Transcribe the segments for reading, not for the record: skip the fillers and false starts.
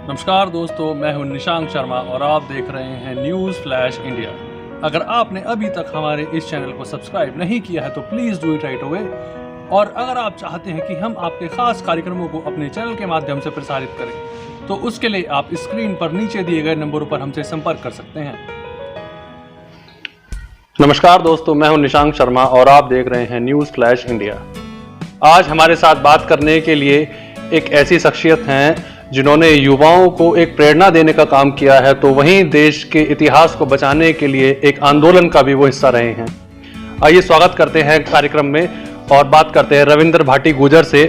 नमस्कार दोस्तों, मैं हूं निशांक शर्मा और आप देख रहे हैं न्यूज़ फ्लैश इंडिया। अगर आपने अभी तक हमारे इस चैनल को सब्सक्राइब नहीं किया है तो please do it right away. और अगर आप चाहते हैं कि हम आपके खास कार्यक्रमों को अपने चैनल के माध्यम से प्रसारित करें तो उसके लिए आप स्क्रीन पर नीचे दिए गए नंबरों पर हमसे संपर्क कर सकते हैं। नमस्कार दोस्तों, मैं हूं निशांक शर्मा और आप देख रहे हैं न्यूज़ फ्लैश इंडिया। आज हमारे साथ बात करने के लिए एक ऐसी शख्सियत हैं जिन्होंने युवाओं को एक प्रेरणा देने का काम किया है, तो वहीं देश के इतिहास को बचाने के लिए एक आंदोलन का भी वो हिस्सा रहे हैं। आइए स्वागत करते हैं कार्यक्रम में और बात करते हैं रविंद्र भाटी गुजर से।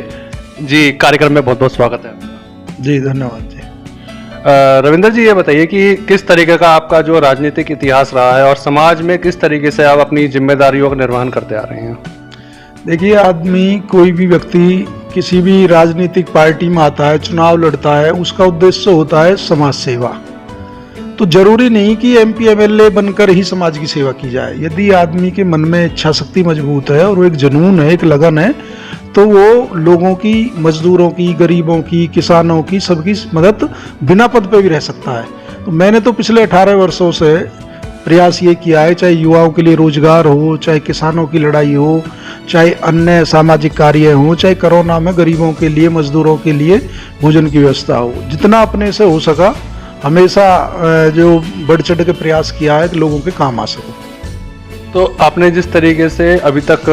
जी, कार्यक्रम में बहुत बहुत स्वागत है। जी धन्यवाद जी। रविंद्र जी, ये बताइए कि किस तरीके का आपका जो राजनीतिक इतिहास रहा है और समाज में किस तरीके से आप अपनी जिम्मेदारियों का निर्वहन करते आ रहे हैं। देखिए, आदमी कोई भी व्यक्ति किसी भी राजनीतिक पार्टी में आता है, चुनाव लड़ता है, उसका उद्देश्य होता है समाज सेवा। तो जरूरी नहीं कि एमपी एमएलए बनकर ही समाज की सेवा की जाए। यदि आदमी के मन में इच्छा शक्ति मजबूत है और वो एक जुनून है, एक लगन है, तो वो लोगों की, मजदूरों की, गरीबों की, किसानों की, सबकी मदद बिना पद पे भी रह सकता है। तो मैंने तो पिछले 18 वर्षों से प्रयास ये किया है, चाहे युवाओं के लिए रोजगार हो, चाहे किसानों की लड़ाई हो, चाहे अन्य सामाजिक कार्य हो, चाहे कोरोना में गरीबों के लिए, मजदूरों के लिए भोजन की व्यवस्था हो, जितना अपने से हो सका हमेशा जो बढ़ चढ़ के प्रयास किया है कि लोगों के काम आ सके। तो आपने जिस तरीके से अभी तक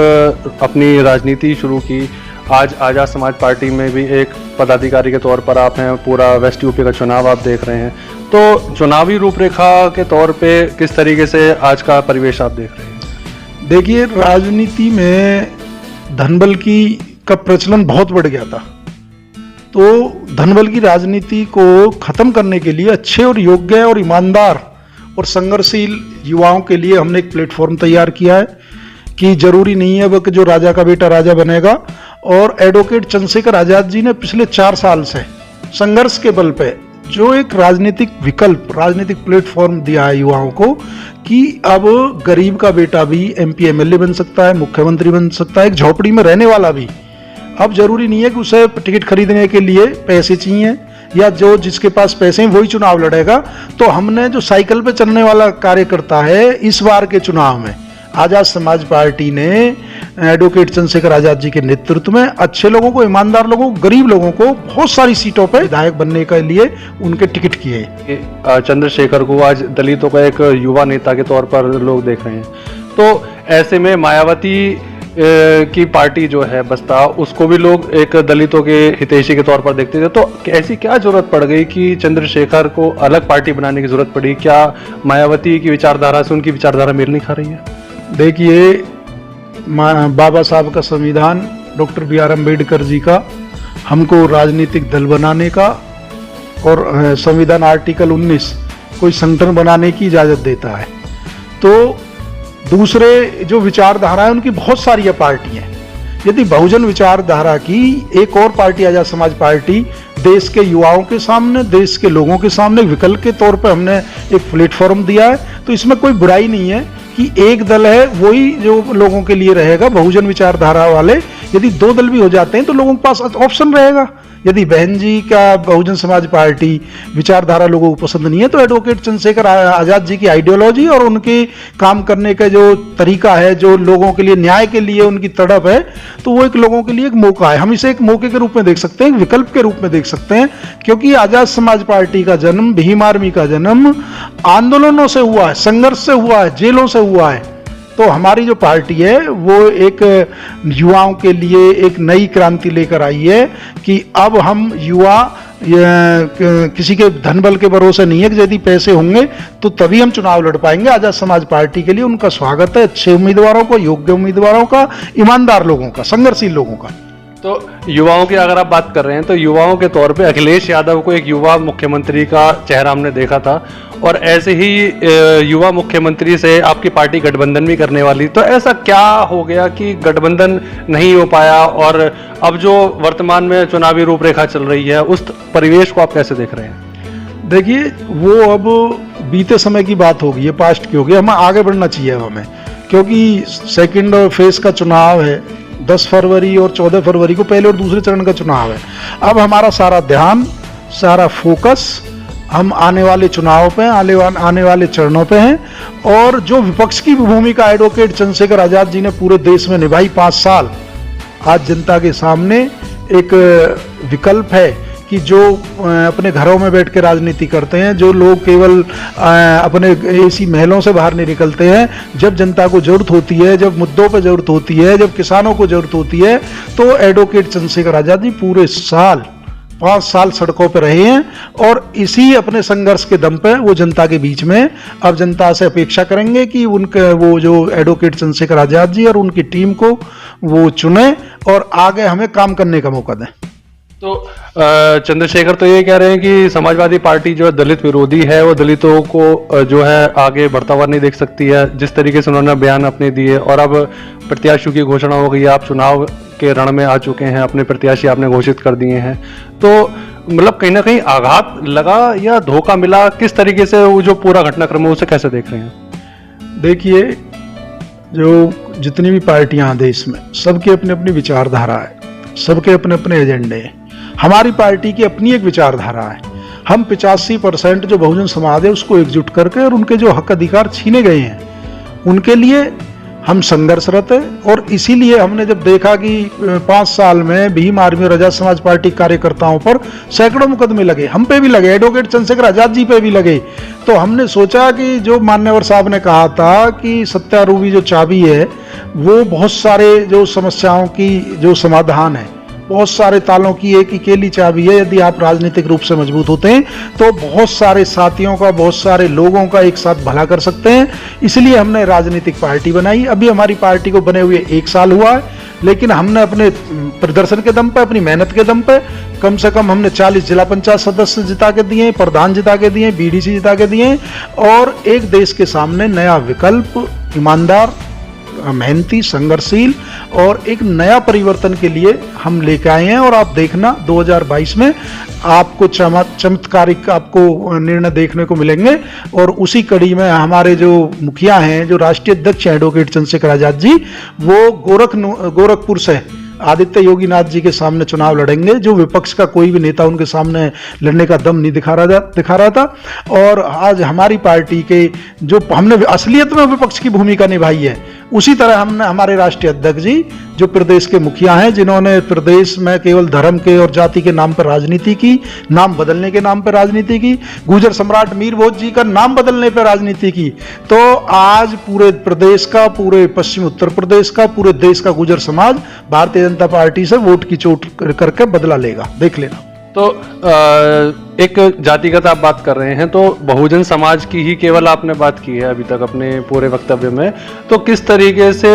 अपनी राजनीति शुरू की, आज आज़ाद समाज पार्टी में भी एक पदाधिकारी के तौर पर आप हैं, पूरा वेस्ट यूपी का चुनाव आप देख रहे हैं, तो चुनावी रूपरेखा के तौर पे किस तरीके से आज का परिवेश आप देख रहे हैं। देखिए, राजनीति में धनबल का प्रचलन बहुत बढ़ गया था। तो धनबल की राजनीति को खत्म करने के लिए अच्छे और योग्य और ईमानदार और संघर्षशील युवाओं के लिए हमने एक प्लेटफॉर्म तैयार किया है कि जरूरी नहीं है वह जो राजा का बेटा राजा बनेगा। और एडवोकेट चंद्रशेखर आजाद जी ने पिछले 4 साल से संघर्ष के बल पे जो एक राजनीतिक विकल्प, राजनीतिक प्लेटफॉर्म दिया है युवाओं को कि अब गरीब का बेटा भी एमपी एमएलए बन सकता है, मुख्यमंत्री बन सकता है, एक झोपड़ी में रहने वाला भी। अब जरूरी नहीं है कि उसे टिकट खरीदने के लिए पैसे चाहिए या जो जिसके पास पैसे हैं वही चुनाव लड़ेगा। तो हमने जो साइकिल पे चलने वाला कार्यकर्ता है, इस बार के चुनाव में आजाद समाज पार्टी ने एडवोकेट चंद्रशेखर आजाद जी के नेतृत्व में अच्छे लोगों को, ईमानदार लोगों को, गरीब लोगों को बहुत सारी सीटों पे विधायक बनने के लिए उनके टिकट किए। चंद्रशेखर को आज दलितों का एक युवा नेता के तौर पर लोग देख रहे हैं, तो ऐसे में मायावती की पार्टी जो है बसपा, उसको भी लोग एक दलितों के हितैषी के तौर पर देखते थे। तो ऐसी क्या जरूरत पड़ गई कि चंद्रशेखर को अलग पार्टी बनाने की जरूरत पड़ी? क्या मायावती की विचारधारा से उनकी विचारधारा मेल नहीं खा रही है? देखिए, बाबा साहब का संविधान, doctor B are Ambedkar ji का हमको राजनीतिक दल बनाने का और संविधान आर्टिकल 19 कोई संगठन बनाने की इजाज़त देता है। तो दूसरे जो विचारधारा है उनकी बहुत सारी पार्टी हैं। यदि बहुजन विचारधारा की एक और पार्टी आजाद समाज पार्टी देश के युवाओं के सामने, देश के लोगों के सामने विकल्प के तौर पर हमने एक प्लेटफॉर्म दिया है, तो इसमें कोई बुराई नहीं है कि एक दल है वही जो लोगों के लिए रहेगा, बहुजन विचारधारा वाले। यदि 2 दल भी हो जाते हैं तो लोगों के पास ऑप्शन रहेगा। यदि बहन जी का बहुजन समाज पार्टी विचारधारा लोगों को पसंद नहीं है तो एडवोकेट चंद्रशेखर आजाद जी की आइडियोलॉजी और उनके काम करने का जो तरीका है, जो लोगों के लिए न्याय के लिए उनकी तड़प है, तो वो एक लोगों के लिए एक मौका है। हम इसे एक मौके के रूप में देख सकते हैं, एक विकल्प के रूप में देख सकते हैं, क्योंकि आजाद समाज पार्टी का जन्म, भीम आर्मी का जन्म आंदोलनों से हुआ है, संघर्ष से हुआ है, जेलों से हुआ है। तो हमारी जो पार्टी है वो एक युवाओं के लिए एक नई क्रांति लेकर आई है कि अब हम युवा किसी के धनबल के भरोसे नहीं है कि यदि पैसे होंगे तो तभी हम चुनाव लड़ पाएंगे। आजाद समाज पार्टी के लिए उनका स्वागत है, अच्छे उम्मीदवारों को, योग्य उम्मीदवारों का, ईमानदार लोगों का, संघर्षशील लोगों का। तो युवाओं की अगर आप बात कर रहे हैं तो युवाओं के तौर पे अखिलेश यादव को एक युवा मुख्यमंत्री का चेहरा हमने देखा था और ऐसे ही युवा मुख्यमंत्री से आपकी पार्टी गठबंधन भी करने वाली। तो ऐसा क्या हो गया कि गठबंधन नहीं हो पाया और अब जो वर्तमान में चुनावी रूपरेखा चल रही है उस परिवेश को आप कैसे देख रहे हैं? देखिए, वो अब बीते समय की बात होगी, ये पास्ट की होगी। हमें आगे बढ़ना चाहिए हमें, क्योंकि सेकेंड फेज का चुनाव है, 10 फरवरी और 14 फरवरी को पहले और दूसरे चरण का चुनाव है। अब हमारा सारा ध्यान सारा फोकस हम आने वाले चुनाव पे, आने वाले चरणों पे हैं। और जो विपक्ष की भूमिका एडवोकेट चंद्रशेखर आजाद जी ने पूरे देश में निभाई 5 साल, आज जनता के सामने एक विकल्प है कि जो अपने घरों में बैठ के राजनीति करते हैं, जो लोग केवल अपने ऐसी महलों से बाहर नहीं निकलते हैं, जब जनता को जरूरत होती है, जब मुद्दों पर जरूरत होती है, जब किसानों को जरूरत होती है, तो एडवोकेट चंद्रशेखर आजाद जी पूरे 5 साल सड़कों पर रहे हैं। और इसी अपने संघर्ष के दम पे वो जनता के बीच में अब जनता से अपेक्षा करेंगे कि उनके वो जो एडवोकेट चंद्रशेखर आजाद जी और उनकी टीम को वो चुने और आगे हमें काम करने का मौका दें। तो चंद्रशेखर तो ये कह रहे हैं कि समाजवादी पार्टी जो है दलित विरोधी है, वो दलितों को जो है आगे बढ़ता हुआ नहीं देख सकती है, जिस तरीके से उन्होंने बयान अपने दिए। और अब प्रत्याशियों की घोषणा हो गई, आप चुनाव के रण में आ चुके हैं, अपने प्रत्याशी आपने घोषित कर दिए हैं, तो मतलब कहीं ना कहीं आघात लगा या धोखा मिला, किस तरीके से वो जो पूरा घटनाक्रम है उसे कैसे देख रहे हैं? देखिए, जो जितनी भी पार्टियां हैं देश में, सबकी अपनी अपनी विचारधारा है, सबके अपने अपने एजेंडे हैं। हमारी पार्टी की अपनी एक विचारधारा है। हम 85% जो बहुजन समाज है उसको एकजुट करके और उनके जो हक अधिकार छीने गए हैं उनके लिए हम संघर्षरत हैं। और इसीलिए हमने जब देखा कि 5 साल में भीम आर्मी और आजाद समाज पार्टी कार्यकर्ताओं पर सैकड़ों मुकदमे लगे, हम पे भी लगे, एडवोकेट चंद्रशेखर आजाद जी पे भी लगे, तो हमने सोचा कि जो मान्यवर साहब ने कहा था कि सत्यारूढ़ी जो चाबी है वो बहुत सारे जो समस्याओं की जो समाधान है, बहुत सारे तालों की एक अकेली चाबी है। यदि आप राजनीतिक रूप से मजबूत होते हैं तो बहुत सारे साथियों का, बहुत सारे लोगों का एक साथ भला कर सकते हैं। इसलिए हमने राजनीतिक पार्टी बनाई। अभी हमारी पार्टी को बने हुए 1 साल हुआ है, लेकिन हमने अपने प्रदर्शन के दम पे, अपनी मेहनत के दम पे कम से कम हमने 40 जिला पंचायत सदस्य जिता के दिए, प्रधान जिता के दिए, बीडीसी जिता के दिए और एक देश के सामने नया विकल्प, ईमानदार, मेहनती, संघर्षशील और एक नया परिवर्तन के लिए हम लेके आए हैं। और आप देखना 2022 में आपको चमत्कारिक आपको निर्णय देखने को मिलेंगे। और उसी कड़ी में हमारे जो मुखिया हैं, जो राष्ट्रीय अध्यक्ष हैं एडवोकेट चंद्रशेखर आजाद जी, वो गोरखपुर से आदित्य योगीनाथ जी के सामने चुनाव लड़ेंगे। जो विपक्ष का कोई भी नेता उनके सामने लड़ने का दम नहीं दिखा रहा था। और आज हमारी पार्टी के जो हमने असलियत में विपक्ष की भूमिका निभाई है, उसी तरह हमने हमारे राष्ट्रीय अध्यक्ष जी जो प्रदेश के मुखिया हैं, जिन्होंने प्रदेश में केवल धर्म के और जाति के नाम पर राजनीति की, नाम बदलने के नाम पर राजनीति की, गुर्जर सम्राट मीर भोज जी का नाम बदलने पर राजनीति की, तो आज पूरे प्रदेश का, पूरे पश्चिम उत्तर प्रदेश का, पूरे देश का गुर्जर समाज भारतीय जनता पार्टी से वोट की चोट करके बदला लेगा, देख लेना। तो एक जातिगत आप बात कर रहे हैं, तो बहुजन समाज की ही केवल आपने बात की है अभी तक अपने पूरे वक्तव्य में, तो किस तरीके से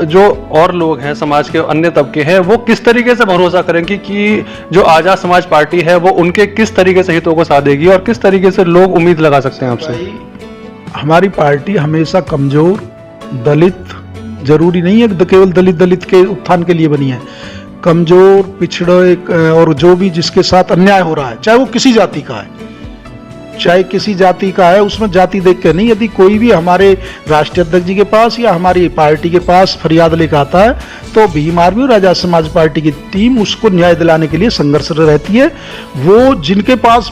जो और लोग हैं समाज के अन्य तबके हैं वो किस तरीके से भरोसा करेंगे कि जो आजाद समाज पार्टी है वो उनके किस तरीके से हितों को साधेगी और किस तरीके से लोग उम्मीद लगा सकते हैं आपसे? हमारी पार्टी हमेशा कमजोर, दलित, जरूरी नहीं है केवल दलित के उत्थान के लिए बनी है, कमजोर, पिछड़े और जो भी जिसके साथ अन्याय हो रहा है, चाहे वो किसी जाति का है, चाहे किसी जाति का है, उसमें जाति देख के नहीं। यदि कोई भी हमारे राष्ट्रीय अध्यक्ष जी के पास या हमारी पार्टी के पास फरियाद लेकर आता है तो भीम आर्मी और आजाद समाज पार्टी की टीम उसको न्याय दिलाने के लिए संघर्षरत रहती है। वो जिनके पास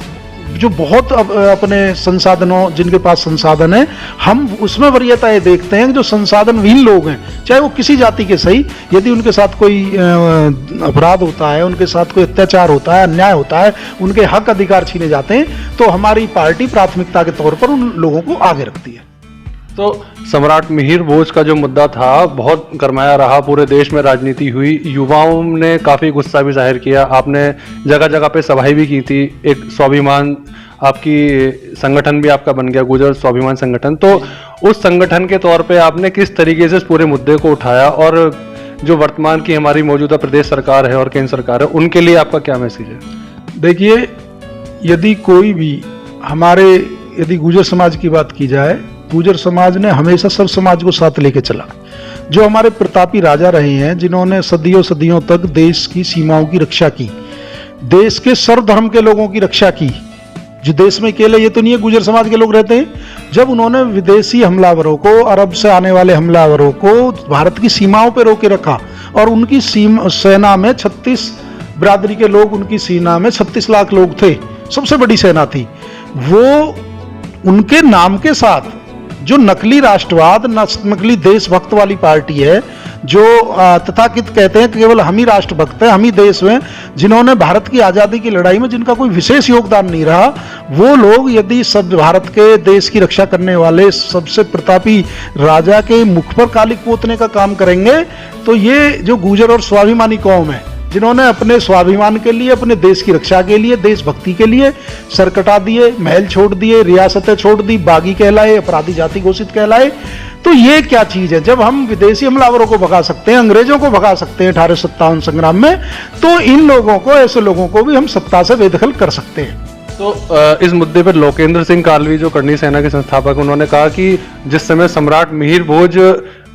जो बहुत अपने संसाधनों, जिनके पास संसाधन है, हम उसमें वरीयता ये देखते हैं कि जो संसाधनहीन लोग हैं, चाहे वो किसी जाति के सही, यदि उनके साथ कोई अपराध होता है, उनके साथ कोई अत्याचार होता है, अन्याय होता है, उनके हक अधिकार छीने जाते हैं, तो हमारी पार्टी प्राथमिकता के तौर पर उन लोगों को आगे रखती है। तो सम्राट मिहिर भोज का जो मुद्दा था बहुत गरमाया रहा, पूरे देश में राजनीति हुई, युवाओं ने काफ़ी गुस्सा भी जाहिर किया, आपने जगह जगह पे सभाएं भी की थी, एक स्वाभिमान आपकी संगठन भी आपका बन गया, गुर्जर स्वाभिमान संगठन। तो उस संगठन के तौर पे आपने किस तरीके से इस पूरे मुद्दे को उठाया और जो वर्तमान की हमारी मौजूदा प्रदेश सरकार है और केंद्र सरकार है उनके लिए आपका क्या मैसेज है? देखिए, यदि कोई भी यदि गुर्जर समाज की बात की जाए, गुर्जर समाज ने हमेशा सब समाज को साथ लेके चला। जो हमारे प्रतापी राजा रहे हैं, जिन्होंने सदियों तक देश की सीमाओं की रक्षा की, देश के सर्वधर्म के लोगों की रक्षा की, जो देश में अकेले ये तो नहीं है गुर्जर समाज के लोग रहते हैं, जब उन्होंने विदेशी हमलावरों को, अरब से आने वाले हमलावरों को भारत की सीमाओं पर रोके रखा और उनकी सेना में 36 बिरादरी के लोग, उनकी सेना में 36 लाख लोग थे, सबसे बड़ी सेना थी, वो उनके नाम के साथ जो नकली राष्ट्रवाद, नकली देशभक्त वाली पार्टी है, जो तथाकथित कहते हैं कि केवल हम ही राष्ट्रभक्त हैं, हम ही देश में, जिन्होंने भारत की आज़ादी की लड़ाई में जिनका कोई विशेष योगदान नहीं रहा, वो लोग यदि सब भारत के देश की रक्षा करने वाले सबसे प्रतापी राजा के मुख पर कालिक पोतने का काम करेंगे, तो ये जो गुर्जर और स्वाभिमानी कौम है, जिन्होंने अपने स्वाभिमान के लिए, अपने देश की रक्षा के लिए, देशभक्ति के लिए सर कटा दिए, महल छोड़ दिए, रियासतें छोड़ दी, बागी कहलाए, अपराधी जाति घोषित कहलाए, तो ये क्या चीज है? जब हम विदेशी हमलावरों को भगा सकते हैं, अंग्रेजों को भगा सकते हैं 1857 संग्राम में, तो इन लोगों को, ऐसे लोगों को भी हम सत्ता से बेदखल कर सकते हैं। तो इस मुद्दे पर लोकेंद्र सिंह कालवी, जो करनी सेना के संस्थापक, उन्होंने कहा कि जिस समय सम्राट मिहिर भोज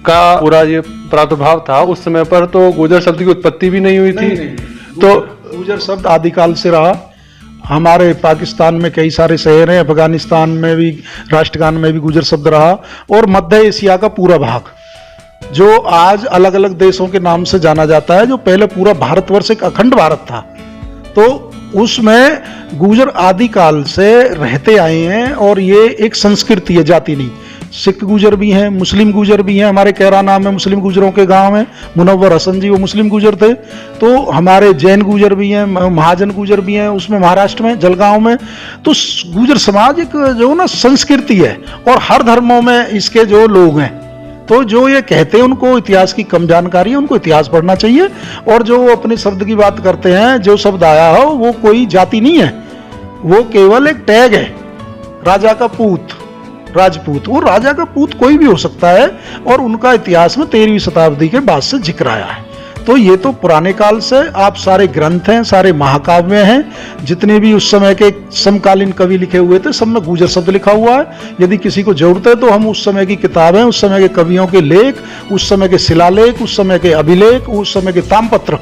का पूरा ये प्रादुर्भाव था, उस समय पर तो गुर्जर शब्द की उत्पत्ति भी नहीं हुई थी। तो गुर्जर शब्द आदिकाल से रहा। हमारे पाकिस्तान में कई सारे शहर हैं, अफगानिस्तान में भी, राष्ट्रगान में भी गुर्जर शब्द रहा, और मध्य एशिया का पूरा भाग जो आज अलग अलग देशों के नाम से जाना जाता है, जो पहले पूरा भारतवर्ष एक अखंड भारत था, तो उसमें गुर्जर आदिकाल से रहते आए हैं, और ये एक संस्कृति है, जाति नहीं। सिख गुर्जर भी हैं, मुस्लिम गुर्जर भी हैं। हमारे कैरा नाम है मुस्लिम गुर्जरों के गांव में, मुनव्वर हसन जी वो मुस्लिम गुर्जर थे। तो हमारे जैन गुर्जर भी हैं, महाजन गुर्जर भी हैं, उसमें महाराष्ट्र में जलगांव में। तो गुर्जर समाज एक जो ना संस्कृति है, और हर धर्मों में इसके जो लोग हैं, तो जो ये कहते हैं उनको इतिहास की कम जानकारी है, उनको इतिहास पढ़ना चाहिए। और जो अपने शब्द की बात करते हैं, जो शब्द आया हो वो कोई जाति नहीं है, वो केवल एक टैग है। राजा का पूत, राजपूत, वो राजा का पूत कोई भी हो सकता है, और उनका इतिहास में 13वीं शताब्दी के बाद से जिक्र आया है। तो ये तो पुराने काल से आप सारे ग्रंथ हैं, सारे महाकाव्य हैं, जितने भी उस समय के समकालीन कवि लिखे हुए थे, सब में गुर्जर शब्द लिखा हुआ है। यदि किसी को जरूरत है तो हम उस समय की किताबें, उस समय के कवियों के लेख, उस समय के शिलालेख, उस समय के अभिलेख, उस समय के तामपत्र,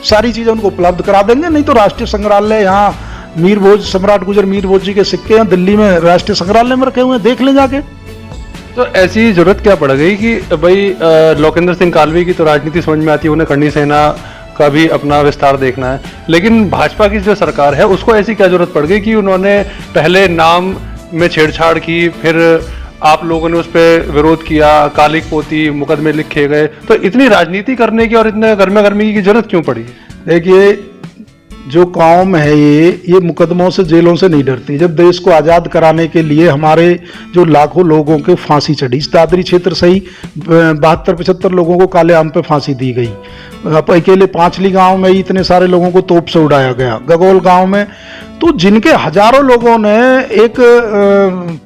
सारी चीजें उनको उपलब्ध करा देंगे। नहीं तो राष्ट्रीय संग्रहालय, यहाँ मीर भोज, सम्राट गुर्जर मीर भोज जी के सिक्के हैं दिल्ली में राष्ट्रीय संग्रहालय में रखे हुए हैं, देख लें जाके। तो ऐसी जरूरत क्या पड़ गई कि भाई लोकेंद्र सिंह कालवी की तो राजनीति समझ में आती है, उन्हें करनी सेना का भी अपना विस्तार देखना है, लेकिन भाजपा की जो सरकार है उसको ऐसी क्या जरूरत पड़ गई कि उन्होंने पहले नाम में छेड़छाड़ की, फिर आप लोगों ने उस पर विरोध किया, कालिक पोती, मुकदमे लिखे गए, तो इतनी राजनीति करने की और इतने गर्मा गर्मी की जरूरत क्यों पड़ी? देखिए, जो कौम है ये मुकदमों से, जेलों से नहीं डरती। जब देश को आज़ाद कराने के लिए हमारे जो लाखों लोगों के फांसी चढ़ी, इस दादरी क्षेत्र से ही 72-75 लोगों को काले आम पे फांसी दी गई। अकेले पांचली गांव में ही इतने सारे लोगों को तोप से उड़ाया गया, गगोल गांव में। तो जिनके हजारों लोगों ने एक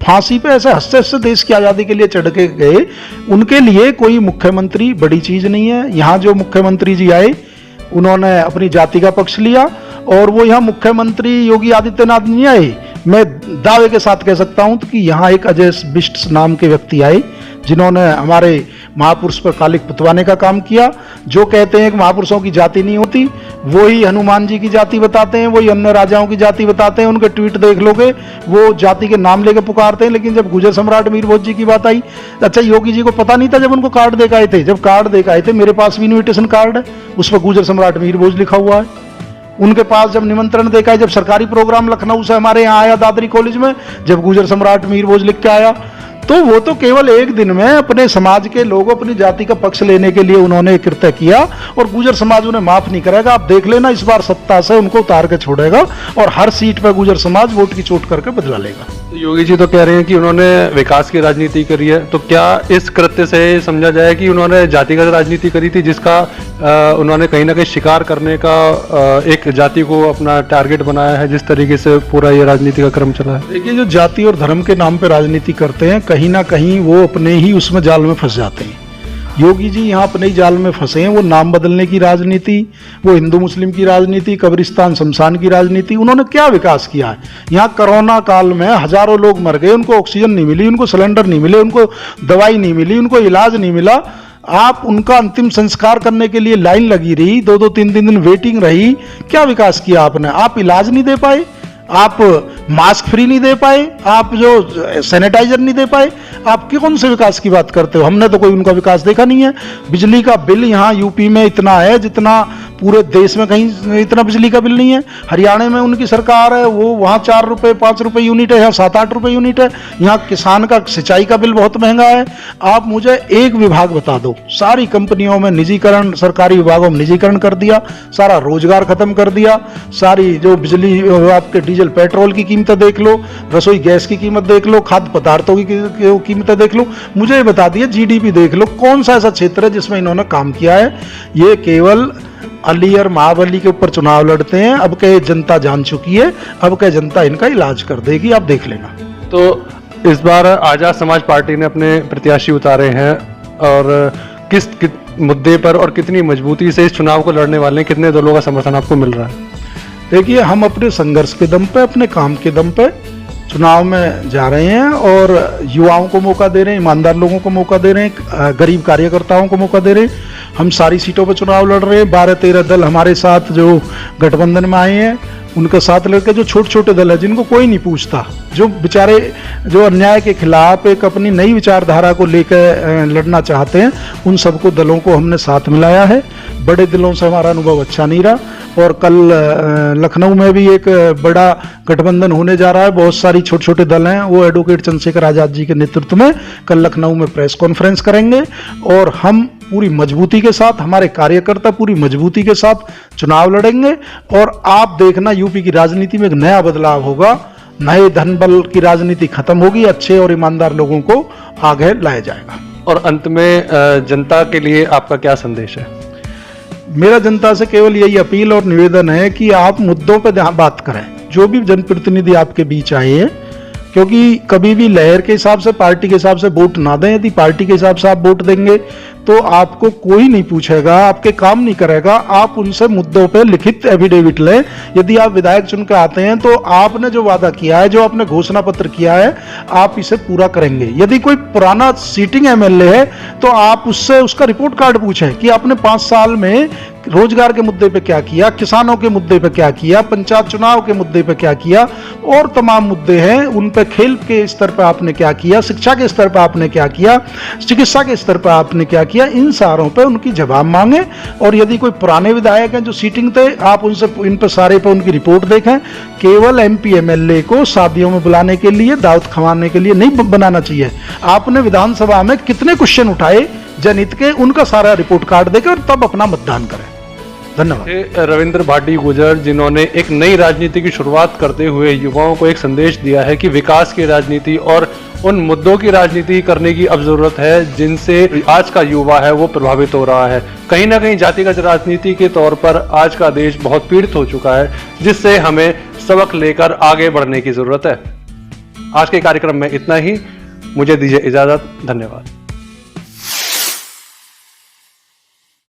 फांसी पे ऐसे हंसते हंसते देश की आज़ादी के लिए चढ़ के गए, उनके लिए कोई मुख्यमंत्री बड़ी चीज़ नहीं है। यहाँ जो मुख्यमंत्री जी आए, उन्होंने अपनी जाति का पक्ष लिया, और वो यहाँ मुख्यमंत्री योगी आदित्यनाथ नहीं आए। मैं दावे के साथ कह सकता हूँ कि यहाँ एक अजय बिष्ट नाम के व्यक्ति आए, जिन्होंने हमारे महापुरुष पर कालिक पुतवाने का काम किया। जो कहते हैं कि महापुरुषों की जाति नहीं होती, वही हनुमान जी की जाति बताते हैं, वही अन्य राजाओं की जाति बताते हैं। उनके ट्वीट देख लोगे, वो जाति के नाम लेके पुकारते हैं। लेकिन जब गुर्जर सम्राट मीर भोज जी की बात आई, अच्छा योगी जी को पता नहीं था जब उनको कार्ड देकर आए थे? जब कार्ड देकर आए थे, मेरे पास भी इन्विटेशन कार्ड है, उस पर गुर्जर सम्राट मीर भोज लिखा हुआ है। उनके पास जब निमंत्रण देखा है, जब सरकारी प्रोग्राम लखनऊ से हमारे यहाँ आया दादरी कॉलेज में, जब गुर्जर सम्राट मीर भोज लिख के आया, तो वो तो केवल एक दिन में अपने समाज के लोगों, अपनी जाति का पक्ष लेने के लिए उन्होंने कृत्य किया, और गुर्जर समाज उन्हें माफ नहीं करेगा। आप देख लेना, इस बार सत्ता से उनको उतार के छोड़ेगा, और हर सीट पर गुर्जर समाज वोट की चोट करके बदला लेगा। तो योगी जी तो कह रहे हैं कि उन्होंने विकास की राजनीति करी है, तो क्या इस कृत्य से समझा जाए कि उन्होंने जातिगत राजनीति करी थी, जिसका उन्होंने कहीं ना कहीं शिकार करने का एक जाति को अपना टारगेट बनाया है, जिस तरीके से पूरा ये राजनीति का क्रम चला है? देखिए, जो जाति और धर्म के नाम पे राजनीति करते हैं, कहीं ना कहीं वो अपने ही उसमें जाल में फंस जाते हैं। योगी जी यहाँ अपने ही जाल में फंसे हैं। वो नाम बदलने की राजनीति, वो हिंदू मुस्लिम की राजनीति, कब्रिस्तान शमशान की राजनीति, उन्होंने क्या विकास किया है? यहाँ कोरोना काल में हजारों लोग मर गए, उनको ऑक्सीजन नहीं मिली, उनको सिलेंडर नहीं मिले, उनको दवाई नहीं मिली, उनको इलाज नहीं मिला। आप उनका अंतिम संस्कार करने के लिए लाइन लगी रही, 2-2, 3-3 दिन वेटिंग रही। क्या विकास किया आपने? आप इलाज नहीं दे पाए, आप मास्क फ्री नहीं दे पाए, आप जो सैनिटाइजर नहीं दे पाए, आप कौन से विकास की बात करते हो? हमने तो कोई उनका विकास देखा नहीं है। बिजली का बिल यहाँ यूपी में इतना है जितना पूरे देश में कहीं इतना बिजली का बिल नहीं है। हरियाणा में उनकी सरकार है, वो वहाँ 4 रुपये 5 रुपये यूनिट है, यहाँ 7-8 रुपये यूनिट है। यहाँ किसान का सिंचाई का बिल बहुत महंगा है। आप मुझे एक विभाग बता दो, सारी कंपनियों में निजीकरण, सरकारी विभागों में निजीकरण कर दिया, सारा रोजगार खत्म कर दिया, सारी जो बिजली आपके डीजल पेट्रोल की कीमतें देख लो, रसोई गैस की कीमत देख लो, खाद्य पदार्थों की कीमतें देख लो, मुझे बता दिए जीडीपी देख लो, कौन सा ऐसा क्षेत्र है जिसमें इन्होंने काम किया है। ये केवल अली और महाबली के ऊपर चुनाव लड़ते हैं। अब के जनता जान चुकी है, अब के जनता इनका इलाज कर देगी, आप देख लेना। तो इस बार आजाद समाज पार्टी ने अपने प्रत्याशी उतारे हैं और किस मुद्दे पर और कितनी मजबूती से इस चुनाव को लड़ने वाले हैं, कितने दलों का समर्थन आपको मिल रहा है? देखिए, हम अपने संघर्ष के दम पे, अपने काम के दम पे चुनाव में जा रहे हैं और युवाओं को मौका दे रहे हैं, ईमानदार लोगों को मौका दे रहे हैं, गरीब कार्यकर्ताओं को मौका दे रहे हैं। हम सारी सीटों पर चुनाव लड़ रहे हैं। 12-13 दल हमारे साथ जो गठबंधन में आए हैं, उनके साथ लड़के जो छोटे छोटे दल है जिनको कोई नहीं पूछता, जो बेचारे जो अन्याय के खिलाफ एक अपनी नई विचारधारा को लेकर लड़ना चाहते हैं, उन सबको दलों को हमने साथ मिलाया है। बड़े दिलों से हमारा अनुभव अच्छा नहीं रहा और कल लखनऊ में भी एक बड़ा गठबंधन होने जा रहा है। बहुत सारी छोटे छोटे दल हैं, वो एडवोकेट चंद्रशेखर आजाद जी के नेतृत्व में कल लखनऊ में प्रेस कॉन्फ्रेंस करेंगे और हम पूरी मजबूती के साथ, हमारे कार्यकर्ता पूरी मजबूती के साथ चुनाव लड़ेंगे और आप देखना यूपी की राजनीति में एक नया बदलाव होगा। नए धन बल की राजनीति खत्म होगी, अच्छे और ईमानदार लोगों को आगे लाया जाएगा। और अंत में जनता के लिए आपका क्या संदेश है? मेरा जनता से केवल यही अपील और निवेदन है कि आप मुद्दों पर बात करें। जो भी जनप्रतिनिधि आपके बीच आए हैं, क्योंकि कभी भी लहर के हिसाब से, पार्टी के हिसाब से वोट ना दें। यदि पार्टी के हिसाब से आप वोट देंगे तो आपको कोई नहीं पूछेगा, आपके काम नहीं करेगा। आप उनसे मुद्दों पे लिखित एफिडेविट लें। यदि आप विधायक चुन के आते हैं तो आपने जो वादा किया है, जो आपने घोषणा पत्र किया है, आप इसे पूरा करेंगे। यदि कोई पुराना सीटिंग एमएलए है तो आप उससे उसका रिपोर्ट कार्ड पूछें कि आपने 5 साल में रोजगार के मुद्दे पे क्या किया, किसानों के मुद्दे पे क्या किया, पंचायत चुनाव के मुद्दे पे क्या किया, और तमाम मुद्दे हैं उन पे। खेल के स्तर पे आपने क्या किया, शिक्षा के स्तर पे आपने क्या किया, चिकित्सा के स्तर पे आपने क्या किया, इन सारों पे उनकी जवाब मांगे। और यदि कोई पुराने विधायक हैं जो सीटिंग थे, आप उनसे इन पे सारे पे उनकी रिपोर्ट देखें। केवल एमपी एमएलए को शादियों में बुलाने के लिए, दावत खवाने के लिए नहीं बनाना चाहिए। आपने विधानसभा में कितने क्वेश्चन उठाए जनहित के, उनका सारा रिपोर्ट कार्ड देकर और तब अपना मतदान करें। धन्यवाद। रविंद्र भाटी गुर्जर, जिन्होंने एक नई राजनीति की शुरुआत करते हुए युवाओं को एक संदेश दिया है कि विकास की राजनीति और उन मुद्दों की राजनीति करने की अब जरूरत है जिनसे आज का युवा है वो प्रभावित हो रहा है। कहीं ना कहीं जातिगत राजनीति के तौर पर आज का देश बहुत पीड़ित हो चुका है, जिससे हमें सबक लेकर आगे बढ़ने की जरूरत है। आज के कार्यक्रम में इतना ही। मुझे दीजिए इजाजत। धन्यवाद।